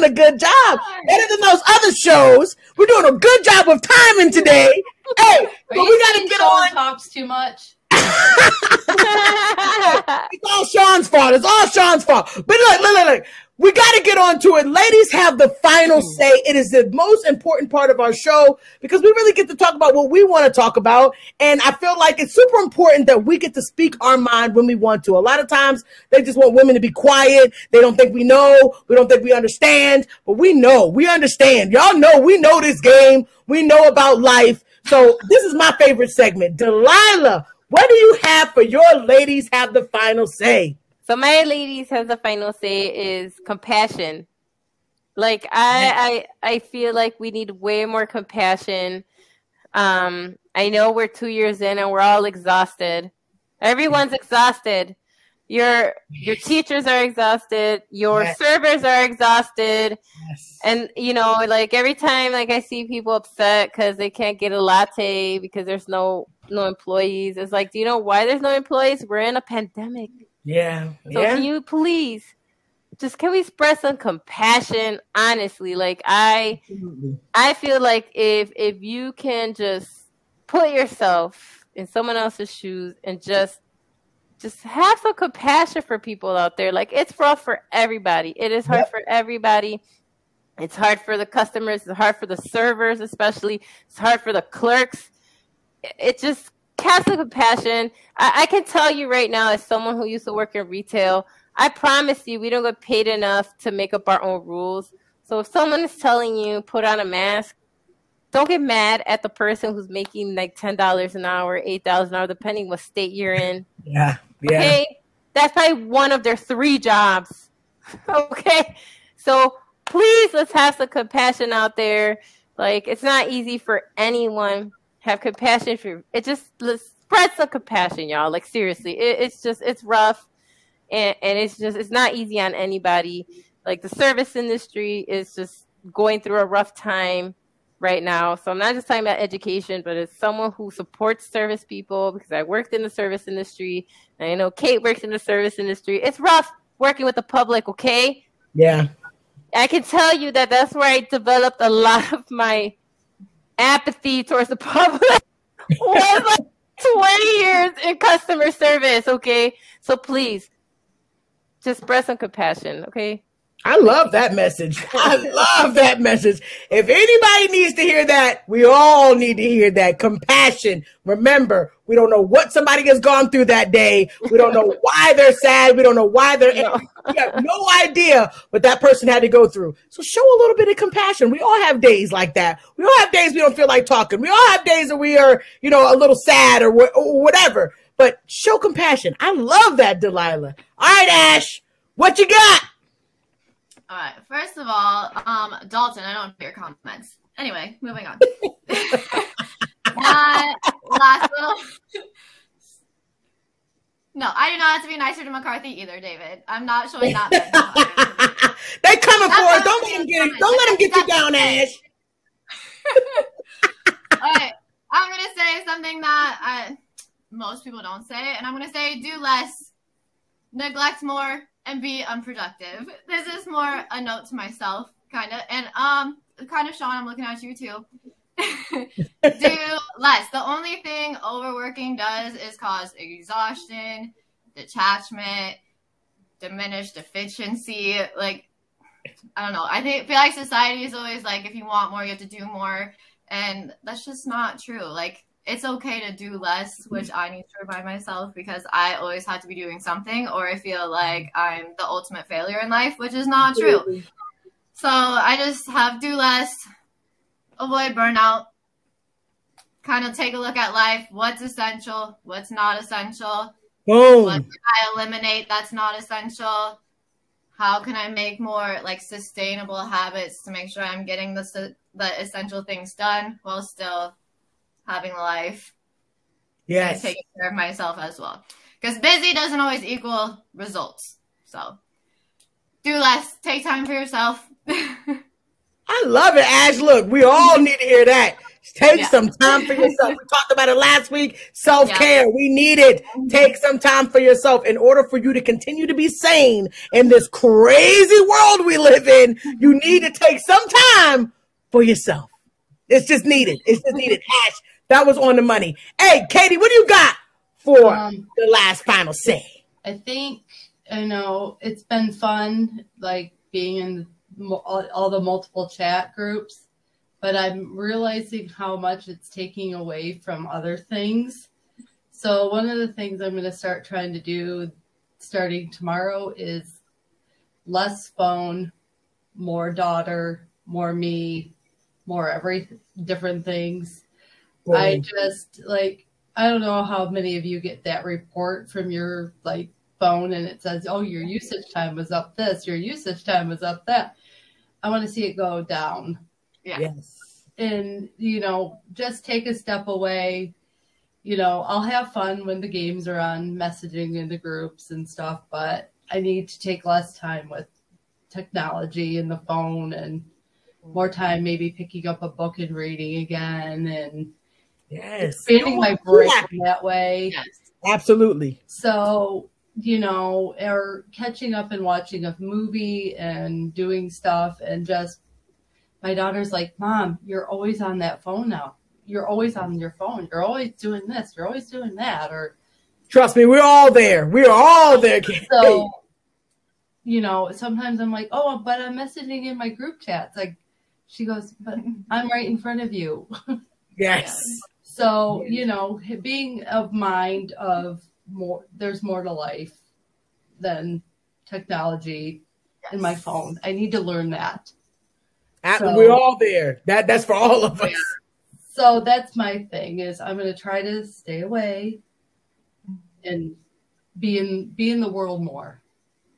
doing a good job. Better than those other shows. We're doing a good job of timing today. Hey, but we got to get on. Talks too much. It's all Sean's fault. It's all Sean's fault. But look. We got to get on to it. Ladies have the final say. It is the most important part of our show because we really get to talk about what we want to talk about. And I feel like it's super important that we get to speak our mind when we want to. A lot of times they just want women to be quiet. They don't think we know. We don't think we understand. But we know. We understand. Y'all know we know this game. We know about life. So this is my favorite segment. Delilah, what do you have for your ladies have the final say? So my ladies has the final say is compassion. Like I feel like we need way more compassion. I know we're 2 years in and we're all exhausted. Everyone's exhausted. Your teachers are exhausted. Your servers are exhausted. Yes. And you know, like every time like I see people upset because they can't get a latte because there's no employees. It's like, do you know why there's no employees? We're in a pandemic. Yeah. So can you please can we express some compassion? Honestly, like I feel like if you can just put yourself in someone else's shoes and just have some compassion for people out there. Like it's rough for everybody. It is hard for everybody. It's hard for the customers. It's hard for the servers, especially. It's hard for the clerks. It just have some compassion. I can tell you right now, as someone who used to work in retail, I promise you we don't get paid enough to make up our own rules. So if someone is telling you put on a mask, don't get mad at the person who's making like $10 an hour, $8 an hour, depending what state you're in. Yeah. Okay? That's probably one of their 3 jobs. Okay? So please, let's have some compassion out there. Like, it's not easy for anyone. Have compassion for it. Let's spread some compassion, y'all. Like seriously, it's rough, and it's not easy on anybody. Like the service industry is just going through a rough time right now. So I'm not just talking about education, but as someone who supports service people because I worked in the service industry, and I know Kate works in the service industry. It's rough working with the public. Okay. Yeah. I can tell you that's where I developed a lot of my apathy towards the public was like 20 years in customer service, okay? So please, just express some compassion, okay? I love that message. I love that message. If anybody needs to hear that, we all need to hear that. Compassion. Remember, we don't know what somebody has gone through that day. We don't know why they're sad. We don't know why they're angry. We have no idea what that person had to go through. So show a little bit of compassion. We all have days like that. We all have days we don't feel like talking. We all have days that we are, a little sad or whatever. But show compassion. I love that, Delilah. All right, Ash, what you got? All right. First of all, Dalton, I don't hear your comments. Anyway, moving on. Last little. No, I do not have to be nicer to McCarthy either, David. I'm not showing that. They coming for it. Don't let him get you down, Ash. All right. I'm gonna say something that most people don't say, and I'm gonna say do less, neglect more, and be unproductive. This is more a note to myself, kind of. And kind of, Sean, I'm looking at you too. Do less. The only thing overworking does is cause exhaustion, detachment, diminished efficiency. Like, I don't know. Feel like society is always like, if you want more, you have to do more. And that's just not true. Like, it's okay to do less, which I need to remind myself because I always have to be doing something or I feel like I'm the ultimate failure in life, which is not true. So I just have do less, avoid burnout, kind of take a look at life. What's essential? What's not essential? Boom. What can I eliminate that's not essential? How can I make more like sustainable habits to make sure I'm getting the essential things done while still having a life? Yes. And taking care of myself as well. Because busy doesn't always equal results. So do less. Take time for yourself. I love it, Ash. Look, we all need to hear that. Take some time for yourself. We talked about it last week. Self-care. We need it. Take some time for yourself in order for you to continue to be sane in this crazy world we live in. You need to take some time for yourself. It's just needed. It's just needed. Ash, that was on the money. Hey, Katie, what do you got for the last final say? I think, it's been fun, like being in all the multiple chat groups, but I'm realizing how much it's taking away from other things. So one of the things I'm going to start trying to do starting tomorrow is less phone, more daughter, more me, more different things. Boy. I just I don't know how many of you get that report from your phone and it says, oh, your usage time was up this, your usage time was up that. I want to see it go down. Yeah. Yes. And, just take a step away. I'll have fun when the games are on, messaging in the groups and stuff, but I need to take less time with technology and the phone and more time maybe picking up a book and reading again and expanding my brain that way. Yes. Absolutely. So, or catching up and watching a movie and doing stuff, and just my daughter's like, Mom, you're always on that phone now. You're always on your phone. You're always doing this. You're always doing that. Or trust me, we're all there. We're all there. So, sometimes I'm like, oh, but I'm messaging in my group chats. She goes, but I'm right in front of you. Yes. So, being of mind of there's more to life than technology in my phone. I need to learn that. We're all there. That's for all of us. Yeah. So that's my thing is I'm going to try to stay away and be in the world more.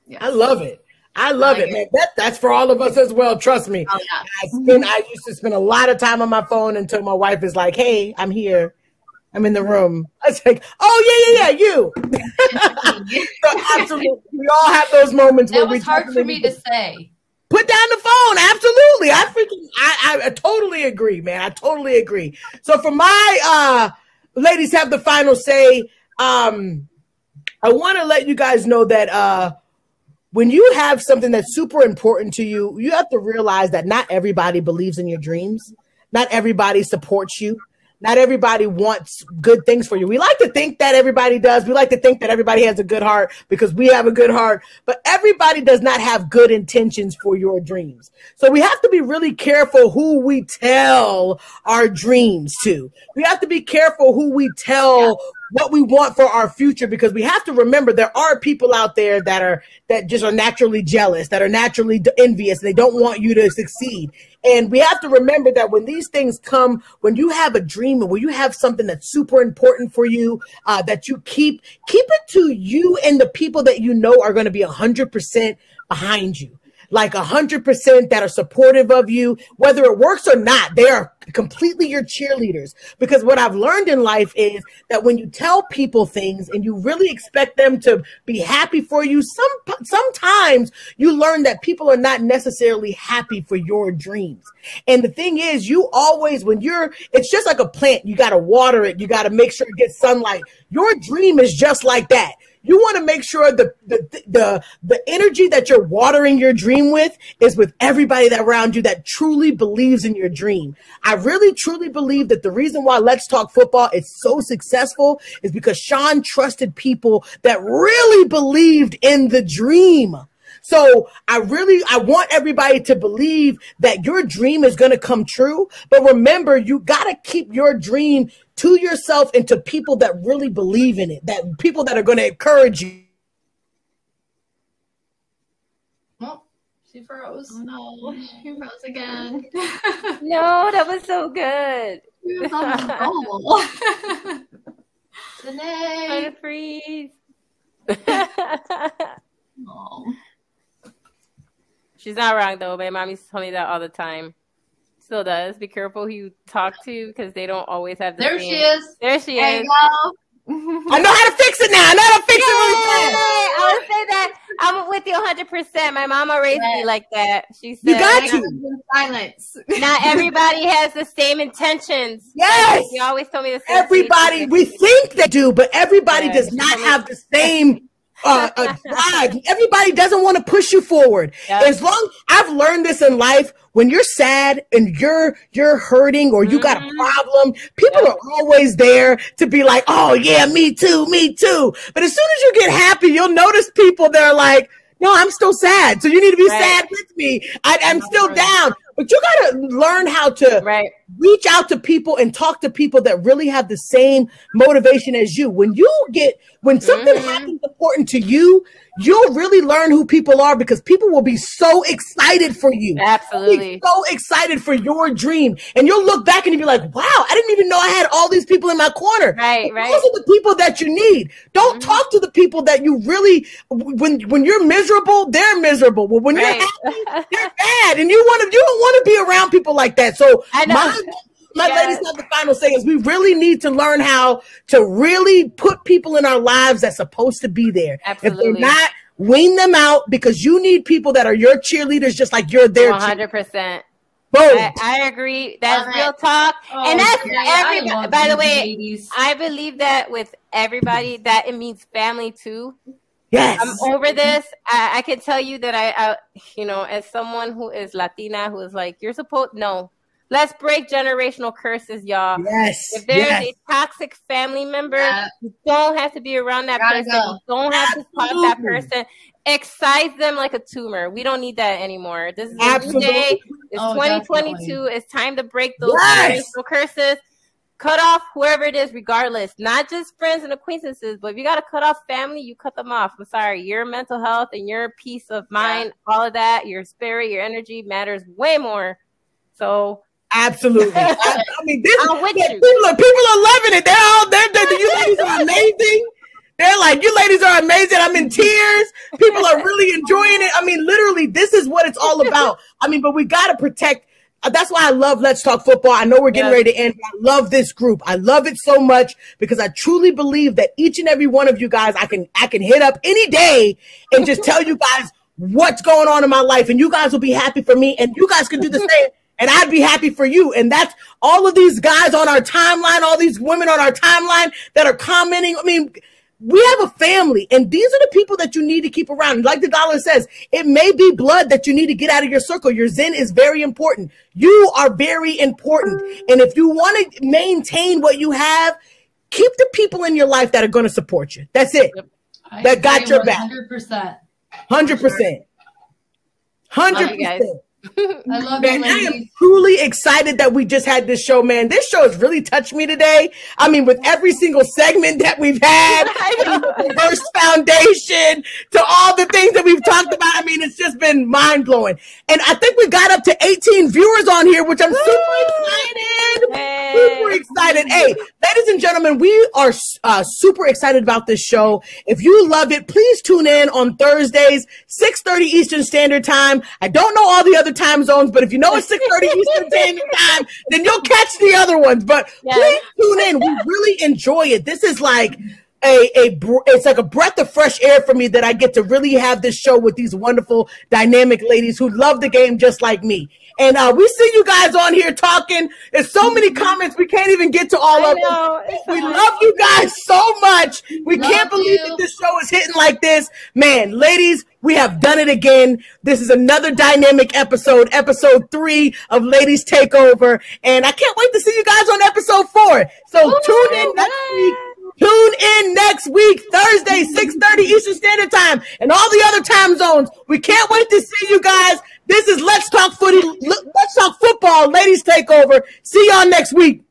Yes. I love it. I love it, man. That's for all of us as well. Trust me. Oh, yeah. I used to spend a lot of time on my phone until my wife is like, hey, I'm here. I'm in the room. I was like, oh, yeah, you. So absolutely. We all have those moments where was hard for me to say. Put down the phone. Absolutely. I totally agree, man. I totally agree. So for my ladies have the final say, I want to let you guys know that when you have something that's super important to you, you have to realize that not everybody believes in your dreams. Not everybody supports you. Not everybody wants good things for you. We like to think that everybody does. We like to think that everybody has a good heart because we have a good heart, but everybody does not have good intentions for your dreams. So we have to be really careful who we tell our dreams to. We have to be careful who we tell what we want for our future, because we have to remember there are people out there that just are naturally jealous, that are naturally envious. They don't want you to succeed. And we have to remember that when these things come, when you have a dream and when you have something that's super important for you, that you keep it to you and the people that you know are going to be 100% behind you. Like 100% that are supportive of you, whether it works or not. They are completely your cheerleaders. Because what I've learned in life is that when you tell people things and you really expect them to be happy for you, sometimes you learn that people are not necessarily happy for your dreams. And the thing is, you always, it's just like a plant. You got to water it. You got to make sure it gets sunlight. Your dream is just like that. You want to make sure the energy that you're watering your dream with is with everybody that around you that truly believes in your dream. I really, truly believe that the reason why Let's Talk Football is so successful is because Sean trusted people that really believed in the dream. So I want everybody to believe that your dream is going to come true. But remember, you got to keep your dream to yourself and to people that really believe in it, that people that are going to encourage you. Oh, she froze. Oh, no, she froze again. No, that was so good. She was on the roll. Trying to freeze. Oh. She's not wrong though. My mom used to tell me that all the time. Still does. Be careful who you talk to because they don't always have the There same. she is. There she There is. you go. I know how to fix it now. I know how to fix it really fast. I would say that I'm with you 100%. My mama raised me like that. She said, "You got to silence." Not everybody has the same intentions. Yes, you always told me the same. everybody. We think they do, but everybody does not have the same drive. Everybody doesn't want to push you forward. Yep. As long I've learned this in life, when you're sad and you're hurting or you got a problem, people are always there to be like, "Oh yeah, me too, me too." But as soon as you get happy, you'll notice people that are like, "No, I'm still sad. So you need to be sad with me. I'm still down." But you got to learn how to reach out to people and talk to people that really have the same motivation as you. When something happens important to you, you'll really learn who people are, because people will be so excited for you. Absolutely. So excited for your dream. And you'll look back and you'll be like, wow, I didn't even know I had all these people in my corner. Right. Those are the people that you need. Don't talk to the people that you really, when you're miserable, they're miserable. Well, when you're happy, they're bad. And you don't want to be around people like that. So my ladies have the final say is we really need to learn how to really put people in our lives that's supposed to be there. Absolutely. If they're not, wean them out, because you need people that are your cheerleaders just like you're their 100%. Boom. I agree. That's real talk. And that's everybody. By the way, ladies. I believe that with everybody, that it means family too. Yes. I'm over this. I can tell you that I as someone who is Latina, who is like, let's break generational curses, y'all. Yes. If there's a toxic family member, you don't have to be around that person. You don't have to talk to that person. Excise them like a tumor. We don't need that anymore. This is a new day. It's 2022. Definitely. It's time to break those generational curses. Cut off whoever it is, regardless. Not just friends and acquaintances, but if you got to cut off family, you cut them off. I'm sorry. Your mental health and your peace of mind, all of that, your spirit, your energy matters way more. So... Absolutely. I mean, I'm with you. People are loving it. You ladies are amazing. They're like, you ladies are amazing. I'm in tears. People are really enjoying it. I mean, literally, this is what it's all about. I mean, but we got to protect. That's why I love Let's Talk Football. I know we're getting ready to end. I love this group. I love it so much because I truly believe that each and every one of you guys, I can hit up any day and just tell you guys what's going on in my life. And you guys will be happy for me. And you guys can do the same. And I'd be happy for you. And that's all of these guys on our timeline, all these women on our timeline that are commenting. I mean, we have a family, and these are the people that you need to keep around. Like the dollar says, it may be blood that you need to get out of your circle. Your Zen is very important. You are very important. And if you want to maintain what you have, keep the people in your life that are going to support you. That's it. That got your back. 100%. 100%. 100%. I love man, I am truly excited that we just had this show, man. This show has really touched me today. I mean, with every single segment that we've had, the First Foundation, to all the things that we've talked about. I mean, it's just been mind blowing. And I think we got up to 18 viewers on here, which I'm super excited. Super excited. Hey, ladies and gentlemen, we are super excited about this show. If you love it, please tune in on Thursdays, 6:30 Eastern Standard Time. I don't know all the other time zones, but if you know it's 6:30 Eastern Standard Time, then you'll catch the other ones. But please tune in. We really enjoy it. This is like it's like a breath of fresh air for me that I get to really have this show with these wonderful, dynamic ladies who love the game just like me. And we see you guys on here talking. There's so many comments. We can't even get to all of them. We love you guys so much. We can't believe that this show is hitting like this. Man, ladies, we have done it again. This is another dynamic episode 3 of Ladies Takeover. And I can't wait to see you guys on episode 4. So tune in next week. Tune in next week, Thursday, 6:30 Eastern Standard Time, and all the other time zones. We can't wait to see you guys. This is Let's Talk Football, Ladies Takeover. See y'all next week.